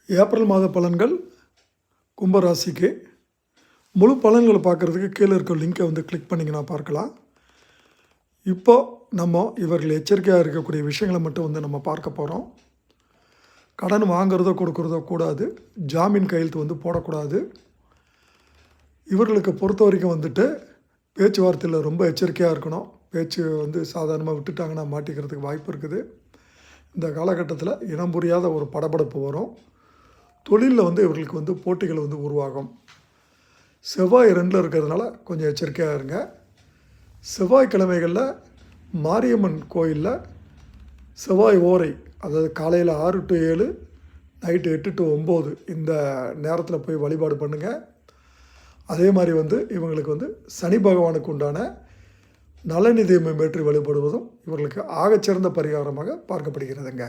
April மாத பலன்கள் கும்பராசிக்கு. முழு பலன்களை பார்க்குறதுக்கு கீழே இருக்க லிங்கை கிளிக் பண்ணிங்கன்னா பார்க்கலாம். இப்போ நம்ம இவர்கள் எச்சரிக்கையாக இருக்கக்கூடிய விஷயங்களை மட்டும் நம்ம பார்க்க போகிறோம். கடன் வாங்குறதோ கொடுக்குறதோ கூடாது. ஜாமீன் கையெழுத்து போடக்கூடாது. இவர்களுக்கு பொறுத்த வரைக்கும் பேச்சுவார்த்தையில் ரொம்ப எச்சரிக்கையாக இருக்கணும். பேச்சு சாதாரணமாக விட்டுட்டாங்கன்னா மாட்டிக்கிறதுக்கு வாய்ப்பு இருக்குது. இந்த காலகட்டத்தில் இனம் புரியாத ஒரு படபடப்பு வரும். தொழிலில் இவர்களுக்கு போட்டிகள் உருவாகும். செவ்வாய் 2 இருக்கிறதுனால கொஞ்சம் எச்சரிக்கையாக இருங்க. செவ்வாய்க்கிழமைகளில் மாரியம்மன் கோயிலில் செவ்வாய் ஓரை, அதாவது காலையில் 6 to 7, நைட்டு 8 to 9 இந்த நேரத்தில் போய் வழிபாடு பண்ணுங்கள். அதே மாதிரி இவங்களுக்கு சனி பகவானுக்கு உண்டான நலநிதியை மேற்றி வழிபடுவதும் இவர்களுக்கு ஆகச்சிறந்த பரிகாரமாக பார்க்கப்படுகிறதுங்க.